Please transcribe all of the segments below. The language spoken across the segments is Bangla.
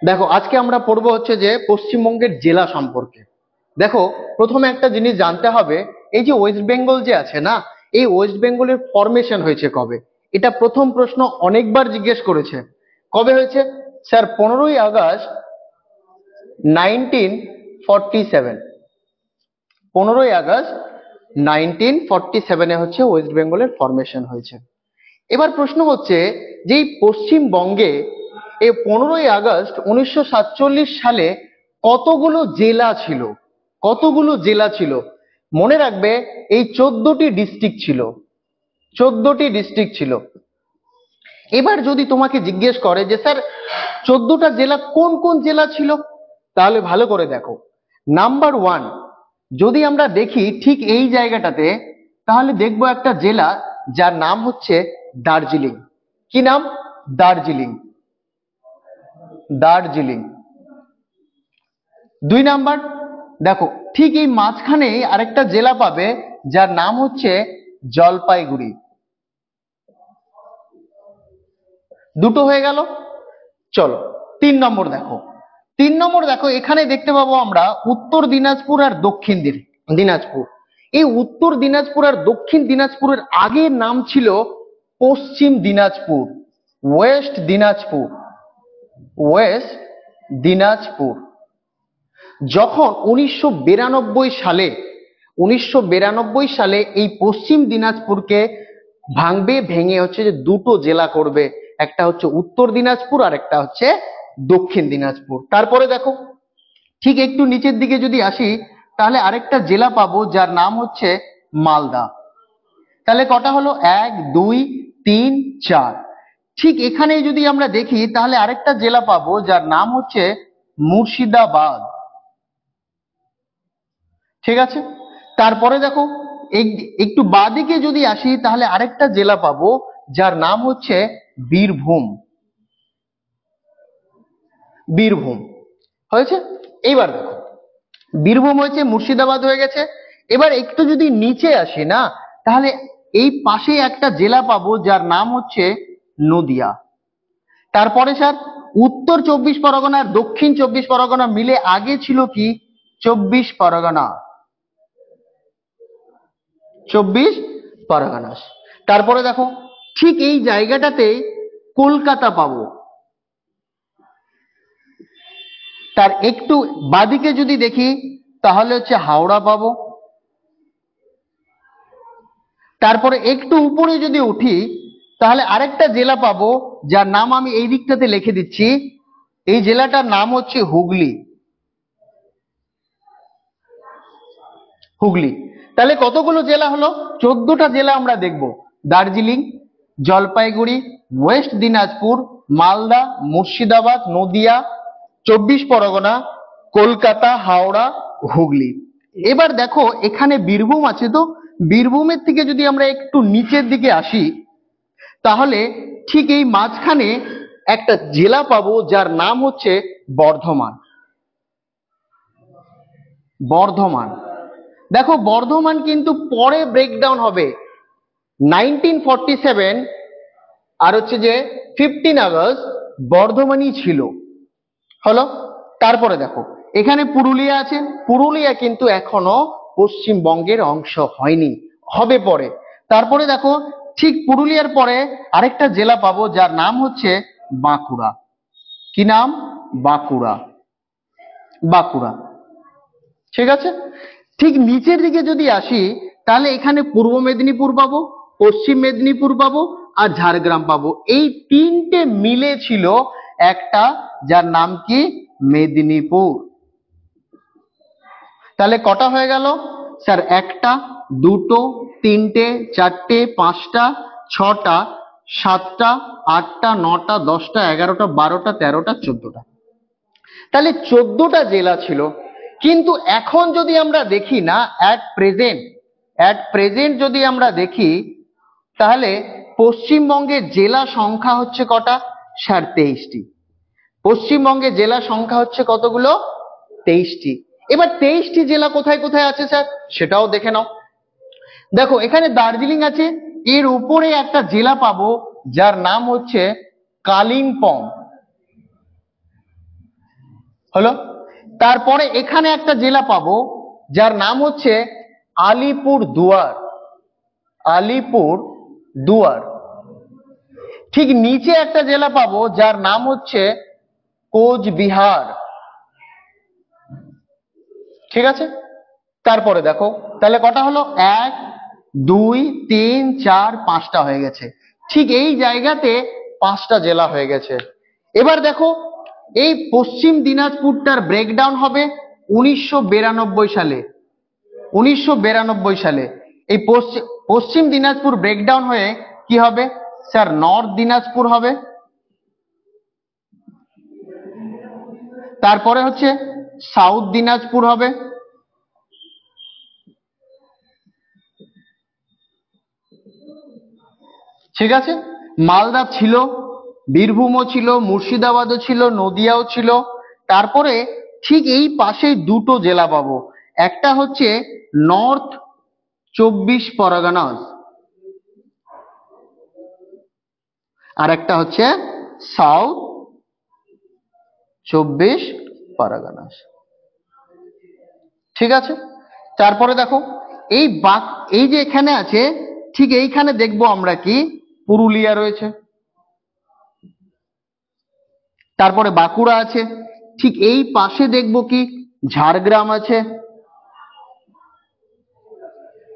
দেখো আজকে আমরা পড়বো হচ্ছে যে পশ্চিমবঙ্গের জেলা সম্পর্কে। দেখো প্রথমে একটা জিনিস জানতে হবে, এই যে ওয়েস্ট বেঙ্গল যে আছে না, এই ওয়েস্ট বেঙ্গলের ফরমেশন হয়েছে কবে? এটা প্রথম প্রশ্ন অনেকবার জিজ্ঞেস করেছে। কবে হয়েছে স্যার? 15ই আগস্ট 1947। 15ই আগস্ট 1947 হচ্ছে ওয়েস্ট বেঙ্গলের ফরমেশন হয়েছে। এবার প্রশ্ন হচ্ছে যে এই পশ্চিমবঙ্গে এই 15ই আগস্ট 1947 সালে কতগুলো জেলা ছিল? কতগুলো জেলা ছিল? মনে রাখবে এই 14টি ডিস্ট্রিক্ট ছিল। 14টি ডিস্ট্রিক্ট ছিল। এবার যদি তোমাকে জিজ্ঞেস করে যে স্যার 14টা জেলা কোন কোন জেলা ছিল, তাহলে ভালো করে দেখো। নাম্বার 1, যদি আমরা দেখি ঠিক এই জায়গাটাতে, তাহলে দেখবো একটা জেলা যার নাম হচ্ছে দার্জিলিং। কি নাম? দার্জিলিং। দার্জিলিং। 2 নাম্বার, দেখো ঠিক এই মাঝখানে আরেকটা জেলা পাবে যার নাম হচ্ছে জলপাইগুড়ি। দুটো হয়ে গেল। চলো 3 নম্বর দেখো। 3 নম্বর দেখো, এখানে দেখতে পাবো আমরা উত্তর দিনাজপুর আর দক্ষিণ দিনাজপুর। এই উত্তর দিনাজপুর আর দক্ষিণ দিনাজপুরের আগের নাম ছিল পশ্চিম দিনাজপুর, ওয়েস্ট দিনাজপুর। ওয়েস্ট দিনাজপুর। যখন 1992 সালে এই পশ্চিম দিনাজপুরকে ভেঙে হচ্ছে যে দুটো জেলা করবে, একটা হচ্ছে উত্তর দিনাজপুর আর একটা হচ্ছে দক্ষিণ দিনাজপুর। তারপরে দেখো ঠিক একটু নিচের দিকে যদি আসি, তাহলে আরেকটা জেলা পাবো যার নাম হচ্ছে মালদা। তাহলে কটা হলো? 1 2 3 4। ঠিক এখানে যদি আমরা দেখি, তাহলে আরেকটা জেলা পাবো যার নাম হচ্ছে মুর্শিদাবাদ। ঠিক আছে। তারপরে দেখো একটু বাঁদিকে যদি আসি, তাহলে আরেকটা জেলা পাবো যার নাম হচ্ছে বীরভূম। বীরভূম হয়েছে। এইবার দেখো বীরভূম হয়েছে, মুর্শিদাবাদ হয়ে গেছে। এবার একটু যদি নিচে আসি না, তাহলে এই পাশে একটা জেলা পাবো যার নাম হচ্ছে নদিয়া। তারপরে স্যার উত্তর 24 পরগনা আর দক্ষিণ 24 পরগনা মিলে আগে ছিল কি? 24 পরগনা। 24 পরগনা। তারপরে দেখো ঠিক এই জায়গাটাতে কলকাতা পাবো। তার একটু বাদিকে যদি দেখি, তাহলে হচ্ছে হাওড়া পাবো। তারপরে একটু উপরে যদি উঠি, তাহলে আরেকটা জেলা পাবো যার নাম আমি এই দিকটাতে লিখে দিচ্ছি। এই জেলাটার নাম হচ্ছে হুগলি। হুগলি। তাহলে কতগুলো জেলা হলো? 14টা জেলা আমরা দেখব। দার্জিলিং, জলপাইগুড়ি, ওয়েস্ট দিনাজপুর, মালদা, মুর্শিদাবাদ, নদিয়া, 24 পরগনা, কলকাতা, হাওড়া, হুগলি। এবার দেখো এখানে বীরভূম আছে, তো বীরভূমের থেকে যদি আমরা একটু নিচের দিকে আসি, তাহলে ঠিক এই মাঝখানে একটা জেলা পাবো যার নাম হচ্ছে বর্ধমান। বর্ধমান। দেখো বর্ধমান কিন্তু পরে ব্রেকডাউন হবে। 1947 আর হচ্ছে যে 15 আগস্ট বর্ধমানই ছিল। হলো। তারপরে দেখো এখানে পুরুলিয়া আছে। পুরুলিয়া কিন্তু এখনো পশ্চিমবঙ্গের অংশ হয়নি, হবে পরে। তারপরে দেখো ঠিক পুরুলিয়ার পরে আরেকটা জেলা পাবো যার নাম হচ্ছে বাঁকুড়া। কি নাম? বাঁকুড়া। বাঁকুড়া। ঠিক আছে। ঠিক নিচের দিকে যদি আসি, তাহলে এখানে পূর্ব মেদিনীপুর পাবো, পশ্চিম মেদিনীপুর পাবো আর ঝাড়গ্রাম পাবো। এই তিনটে মিলে ছিল একটা যার নাম কি? মেদিনীপুর। তাহলে কটা হয়ে গেল স্যার? 1টা 2টো 3টে 4টে 5টা 6টা 7টা 8টা 9টা 10টা 11টা 12টা 13টা 14টা। তাহলে 14টা জেলা ছিল। কিন্তু এখন যদি আমরা দেখি না, অ্যাট প্রেজেন্ট যদি আমরা দেখি, তাহলে পশ্চিমবঙ্গের জেলা সংখ্যা হচ্ছে কটা স্যার? 23টি। পশ্চিমবঙ্গের জেলা সংখ্যা হচ্ছে কতগুলো? 23টি। এবার 23টি জেলা কোথায় কোথায় আছে স্যার, সেটাও দেখে নাও। দেখো এখানে দার্জিলিং আছে, এর উপরে একটা জেলা পাবো যার নাম হচ্ছে কালিম্পং। হলো। তারপরে এখানে একটা জেলা পাবো যার নাম হচ্ছে আলিপুর দুয়ার। আলিপুর দুয়ার। ঠিক নিচে একটা জেলা পাবো যার নাম হচ্ছে কোচবিহার। ঠিক আছে, তারপরে দেখো তাহলে কটা হলো, 1 2 3 4 5টা হয়ে গেছে। ঠিক এই জায়গাতে 5টা জেলা হয়ে গেছে। এবার দেখো এই পশ্চিম দিনাজপুরটার ব্রেকডাউন হবে 1992 সালে। 1992 সালে এই পশ্চিম দিনাজপুর ব্রেকডাউন হয়ে কি হবে স্যার, নর্থ দিনাজপুর হবে। তারপরে হচ্ছে সাউথ দিনাজপুর হবে। ঠিক আছে, মালদা ছিল, বীরভূমও ছিল, মুর্শিদাবাদও ছিল, নদিয়াও ছিল। তারপরে ঠিক এই পাশে দুটো জেলা পাবো, একটা হচ্ছে নর্থ 24 পরগনা আর একটা হচ্ছে সাউথ 24 পরগনা। ঠিক আছে, তারপরে দেখো এই এই যে এখানে আছে, ঠিক এইখানে দেখবো আমরা কি পুরুলিয়া রয়েছে, তারপরে বাঁকুড়া আছে, ঠিক এই পাশে দেখবো কি ঝাড়গ্রাম আছে।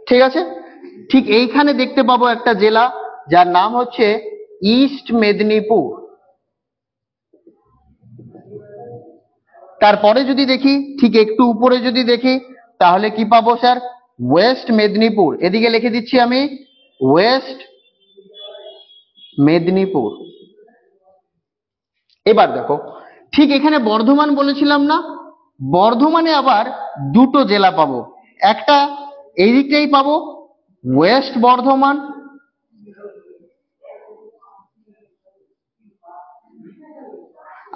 ঠিক আছে, ঠিক এইখানে দেখতে পাবো একটা জেলা যার নাম হচ্ছে ইস্ট মেদিনীপুর। তারপরে যদি দেখি ঠিক একটু উপরে যদি দেখি তাহলে কি পাবো স্যার, ওয়েস্ট মেদিনীপুর। এদিকে লিখে দিচ্ছি আমি ওয়েস্ট মেদিনীপুর। এবার দেখো ঠিক এখানে বর্ধমান বলেছিলাম না, বর্ধমানে আবার দুটো জেলা পাবো, একটা এই দিকটাই পাবো ওয়েস্ট বর্ধমান,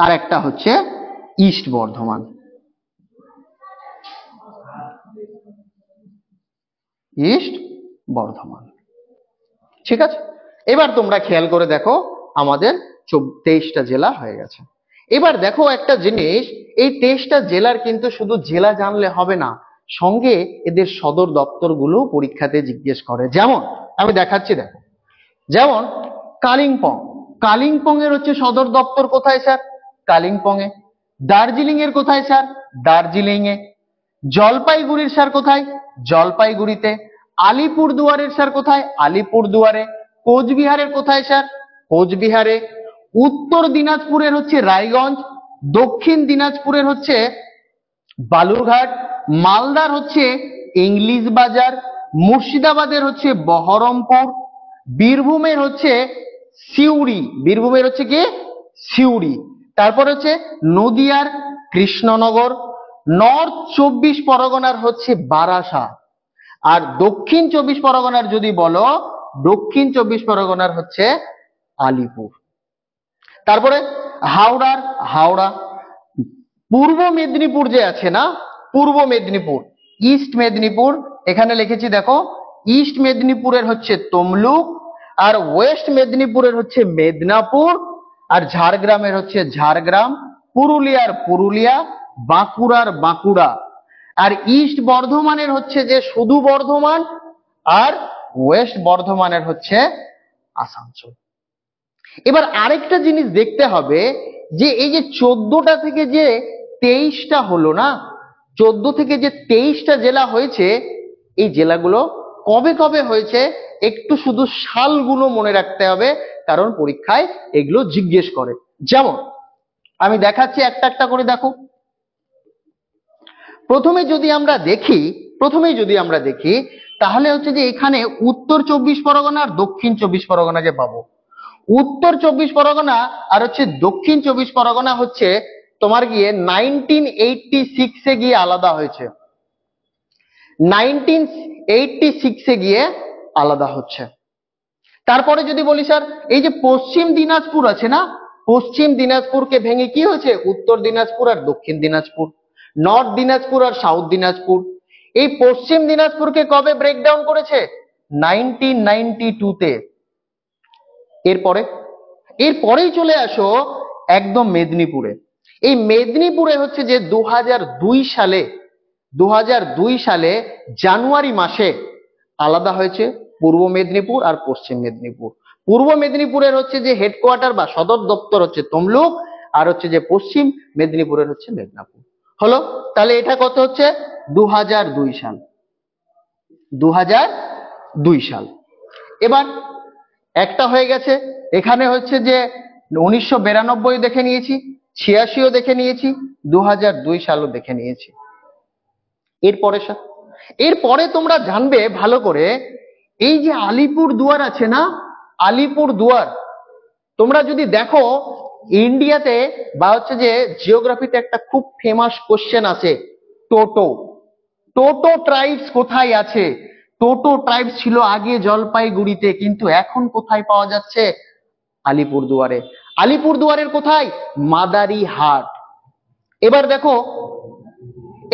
আর একটা হচ্ছে ইস্ট বর্ধমান। ইস্ট বর্ধমান। ঠিক আছে, এবার তোমরা খেয়াল করে দেখো আমাদের 23টা জেলা হয়ে গেছে। এবার দেখো একটা জিনিস, এই 23টা জেলার কিন্তু শুধু জেলা জানলে হবে না, সঙ্গে এদের সদর দপ্তরগুলো পরীক্ষাতে জিজ্ঞেস করে। যেমন আমি দেখাচ্ছি, দেখো যেমন কালিম্পং, কালিম্পং এর হচ্ছে সদর দপ্তর কোথায় স্যার, কালিম্পং এ। দার্জিলিং এর কোথায় স্যার, দার্জিলিং এ। জলপাইগুড়ির স্যার কোথায়, জলপাইগুড়িতে। আলিপুরদুয়ারের স্যার কোথায়, আলিপুরদুয়ারে। কোচবিহারের কোথায় স্যার, কোচবিহারে। উত্তর দিনাজপুরের হচ্ছে রায়গঞ্জ, দক্ষিণ দিনাজপুরের হচ্ছে বালুরঘাট, মালদার হচ্ছে ইংলিশ বাজার, মুর্শিদাবাদের হচ্ছে বহরমপুর, বীরভূমের হচ্ছে সিউড়ি, বীরভূমের হচ্ছে কি সিউড়ি, তারপর হচ্ছে নদিয়ার কৃষ্ণনগর, নর্থ 24 পরগনার হচ্ছে বারাসাত, আর দক্ষিণ 24 পরগনার যদি বলো, দক্ষিণ 24 পরগনার হচ্ছে আলিপুর। তারপরে হাওড়ার হাওড়া। পূর্ব মেদিনীপুর যে আছে না, পূর্ব মেদিনীপুর, ইস্ট মেদিনীপুর, এখানে লিখেছি দেখো ইস্ট মেদিনীপুরের হচ্ছে তমলুক, আর ওয়েস্ট মেদিনীপুরের হচ্ছে মেদিনীপুর, আর ঝাড়গ্রামের হচ্ছে ঝাড়গ্রাম, পুরুলিয়ার পুরুলিয়া, বাঁকুড়ার বাঁকুড়া, আর ইস্ট বর্ধমানের হচ্ছে যে শুধু বর্ধমান, আর ওয়েস্ট বর্ধমানের হচ্ছে আসানসোল। এবার আরেকটা জিনিস দেখতে হবে যে এই যে 14টা থেকে যে 23টা হলো না, 14 থেকে যে 23টা জেলা হয়েছে, এই জেলাগুলো কবে কবে হয়েছে একটু শুধু সালগুলো মনে রাখতে হবে, কারণ পরীক্ষায় এগুলো জিজ্ঞেস করে। যেমন আমি দেখাচ্ছি একটা একটা করে, দেখো প্রথমে যদি আমরা দেখি তাহলে হচ্ছে যে এখানে উত্তর 24 পরগনা আর দক্ষিণ 24 পরগনাকে পাবো। উত্তর 24 পরগনা আর হচ্ছে দক্ষিণ 24 পরগনা হচ্ছে তোমার গিয়ে 1986 এ গিয়ে আলাদা হয়েছে, 1986 এ গিয়ে আলাদা হচ্ছে। তারপরে যদি বলি স্যার এই যে পশ্চিম দিনাজপুর আছে না, পশ্চিম দিনাজপুরকে ভেঙে কি হয়েছে উত্তর দিনাজপুর আর দক্ষিণ দিনাজপুর, নর্থ দিনাজপুর আর সাউথ দিনাজপুর। এই পশ্চিম দিনাজপুরকে কবে ব্রেকডাউন করেছে, 1992 তে। এরপরেই চলে আসো একদম মেদিনীপুরে। এই মেদিনীপুরে হচ্ছে যে 2002 সালে জানুয়ারি মাসে আলাদা হয়েছে পূর্ব মেদিনীপুর আর পশ্চিম মেদিনীপুর। পূর্ব মেদিনীপুরের হচ্ছে যে হেডকোয়ার্টার বা সদর দপ্তর হচ্ছে তমলুক, আর হচ্ছে যে পশ্চিম মেদিনীপুরের হচ্ছে মেদিনীপুর। হলো, তাহলে এটা কত হচ্ছে 2002 সাল। 2002 সাল। এবার একটা হয়ে গেছে, এখানে হচ্ছে যে 1992 দেখে নিয়েছি, 86ও দেখে নিয়েছি, 2002 সালও দেখে নিয়েছি। এরপরে তোমরা জানবে ভালো করে, এই যে আলিপুর দুয়ার আছে না, আলিপুর দুয়ার, তোমরা যদি দেখো ইন্ডিয়াতে বা হচ্ছে যে জিওগ্রাফিতে একটা খুব ফেমাস কোশ্চেন আছে, টোটো। টোটো ট্রাইবস কোথায় আছে? টোটো ট্রাইবস ছিল আগে জলপাইগুড়িতে, কিন্তু এখন কোথায় পাওয়া যাচ্ছে? আলিপুরদুয়ারে। আলিপুরদুয়ারের কোথায়? মাদারিহাট। এবার দেখো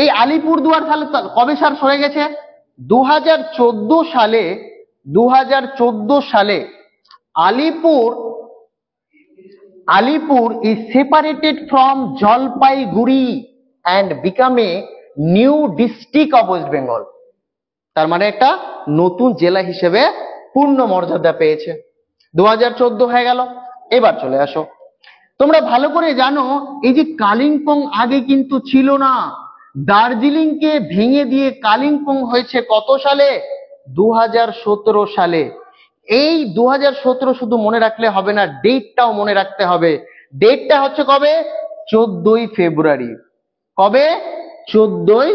এই আলিপুরদুয়ার তাহলে কবে স্যার সরে গেছে? 2014 সালে। 2014 সালে Alipur is separated from Jalpaiguri and become a new district of West Bengal। তার মানে একটা নতুন জেলা হিসেবে পূর্ণ মর্যাদা পেয়েছে। 2014 হয়ে গেল। এবার চলে আসো, তোমরা ভালো করে জানো এই যে কালিম্পং আগে কিন্তু ছিল না। দার্জিলিংকে ভেঙে দিয়ে কালিম্পং হয়েছে কত সালে? 2017 সালে। এই 2017 শুধু মনে রাখলে হবে না, ডেটটাও মনে রাখতে হবে। ডেটটা হচ্ছে কবে? 14ই ফেব্রুয়ারি। কবে? 14ই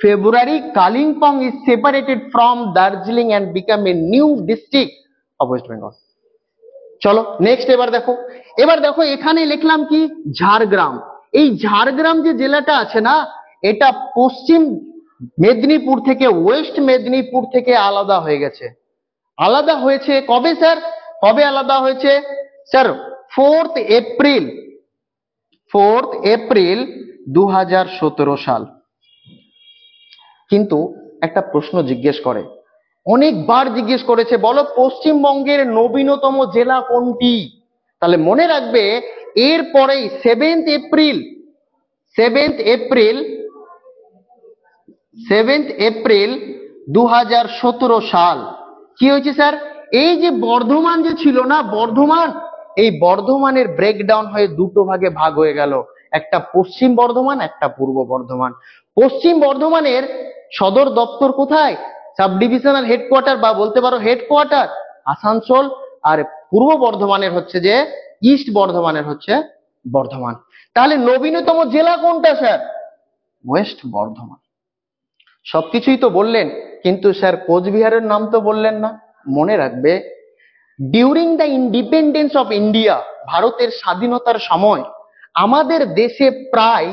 ফেব্রুয়ারি। Kalimpong is separated from Darjeeling and become a new district of West Bengal। চলো নেক্সট এবার দেখো এখানে লিখলাম কি? ঝাড়গ্রাম। এই ঝাড়গ্রাম যে জেলাটা আছে না, এটা পশ্চিম মেদিনীপুর থেকে, ওয়েস্ট মেদিনীপুর থেকে আলাদা হয়ে গেছে। আলাদা হয়েছে কবে স্যার? কবে আলাদা হয়েছে স্যার? 4th এপ্রিল 2017 সাল। কিন্তু একটা প্রশ্ন জিজ্ঞেস করে, অনেকবার জিজ্ঞেস করেছে, বলো পশ্চিমবঙ্গের নবীনতম জেলা কোনটি? তাহলে মনে রাখবে এরপরেই 7th এপ্রিল 2017 সাল কি হয়েছে স্যার? এই যে বর্ধমান যে ছিল না, বর্ধমান, এই বর্ধমানের ব্রেকডাউন হয়ে দুটো ভাগে ভাগ হয়ে গেল, একটা পশ্চিম বর্ধমান, একটা পূর্ব বর্ধমান। পশ্চিম বর্ধমানের সদর দপ্তর কোথায়? সাব ডিভিশনাল হেডকোয়ার্টার বা বলতে পারো হেডকোয়ার্টার আসানসোল। আর পূর্ব বর্ধমানের হচ্ছে যে ইস্ট বর্ধমানের হচ্ছে বর্ধমান। তাহলে নবীনতম জেলা কোনটা স্যার? ওয়েস্ট বর্ধমান। সবকিছুই তো বললেন, কিন্তু স্যার কোচবিহারের নাম তো বললেন না। মনে রাখবে during the independence of India, ভারতের স্বাধীনতার সময় আমাদের দেশে প্রায়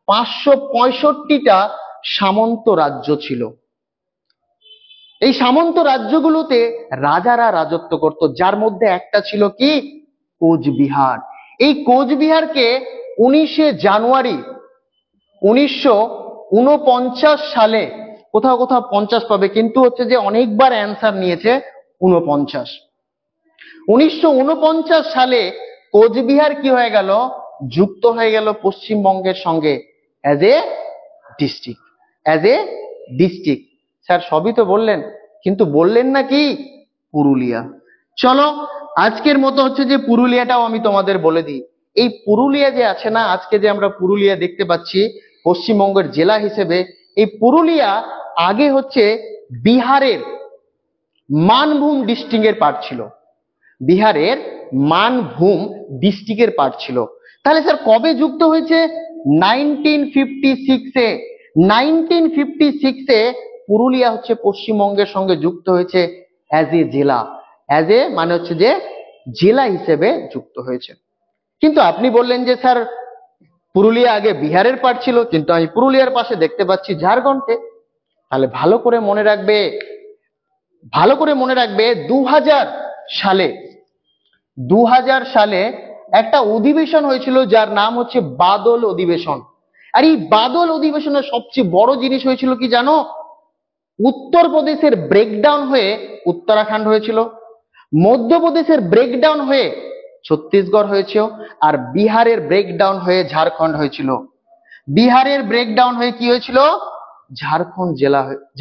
565টা সামন্ত রাজ্য ছিল। এই সামন্ত রাজ্যগুলোতে রাজারা রাজত্ব করত, যার মধ্যে একটা ছিল কি? কোচবিহার। এই কোচবিহারকে 19শে জানুয়ারি 1949 সালে, কোথাও কোথাও 50 পাবে, কিন্তু হচ্ছে যে অনেকবার অ্যান্সার নিয়েছে 49। 1949 সালে কোচবিহার কি হয়ে গেল? যুক্ত হয়ে গেল পশ্চিমবঙ্গের সঙ্গে অ্যাজ এ ডিস্ট্রিক্ট। স্যার সবই তো বললেন, কিন্তু বললেন না কি? পুরুলিয়া। চলো আজকের মতো হচ্ছে যে পুরুলিয়াটাও আমি তোমাদের বলে দিই। এই পুরুলিয়া যে আছে না, আজকে যে আমরা পুরুলিয়া দেখতে পাচ্ছি পশ্চিমবঙ্গের জেলা হিসেবে, এই পুরুলিয়া আগে হচ্ছে বিহারের মানভূম ডিস্ট্রিক্টের পার্ট ছিল। বিহারের মানভূম ডিস্ট্রিক্টের পার্ট ছিল। তাহলে স্যার কবে যুক্ত হয়েছে? 1956-এ। 1956-এ পুরুলিয়া হচ্ছে পশ্চিমবঙ্গের সঙ্গে যুক্ত হয়েছে অ্যাজ এ জেলা। মানে হচ্ছে যে জেলা হিসেবে যুক্ত হয়েছে। কিন্তু আপনি বললেন যে স্যার পুরুলিয়া আগে বিহারের পার্ট ছিল, কিন্তু আমি পুরুলিয়ার পাশে দেখতে পাচ্ছি ঝাড়খণ্ডে। তাহলে ভালো করে মনে রাখবে 2000 সালে একটা অধিবেশন হয়েছিল, যার নাম হচ্ছে বাদল অধিবেশন। আর এই বাদল অধিবেশনের সবচেয়ে বড় জিনিস হয়েছিল কি জানো? উত্তরপ্রদেশের ব্রেকডাউন হয়ে উত্তরাখণ্ড হয়েছিল, মধ্যপ্রদেশের ব্রেকডাউন হয়ে ছত্তিশগড় হয়েছিল, আর বিহারের ব্রেকডাউন হয়ে ঝাড়খণ্ড হয়েছিল। বিহারের ব্রেকডাউন হয়ে কি হয়েছিল?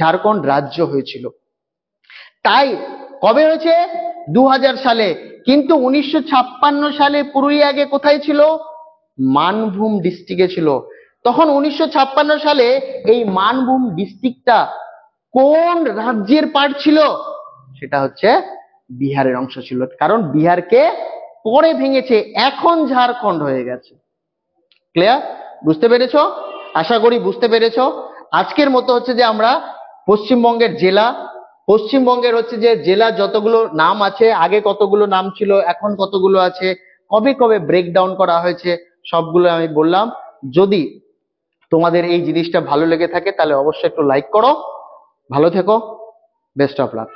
ঝাড়খণ্ড রাজ্য হয়েছিল। তাই কবে হয়েছে? 2000 সালে। কিন্তু 1956 সালে পুরুলিয়া আগে কোথায় ছিল? মানভূম ডিস্ট্রিক্টে ছিল। তখন 1956 সালে এই মানভূম ডিস্ট্রিক্টটা কোন রাজ্যের পার্ট ছিল? সেটা হচ্ছে বিহারের অংশ ছিল, কারণ বিহারকে পরে ভেঙেছে, এখন ঝাড়খণ্ড হয়ে গেছে। ক্লিয়ার? বুঝতে পেরেছো? আশা করি বুঝতে পেরেছো। আজকের মতো হচ্ছে যে আমরা পশ্চিমবঙ্গের জেলা যতগুলো নাম আছে, আগে কতগুলো নাম ছিল, এখন কতগুলো আছে, কবে কবে ব্রেকডাউন করা হয়েছে, সবগুলো আমি বললাম। যদি তোমাদের এই জিনিসটা ভালো লেগে থাকে তাহলে অবশ্যই একটু লাইক করো। ভালো থেকো, বেস্ট অফ লাক।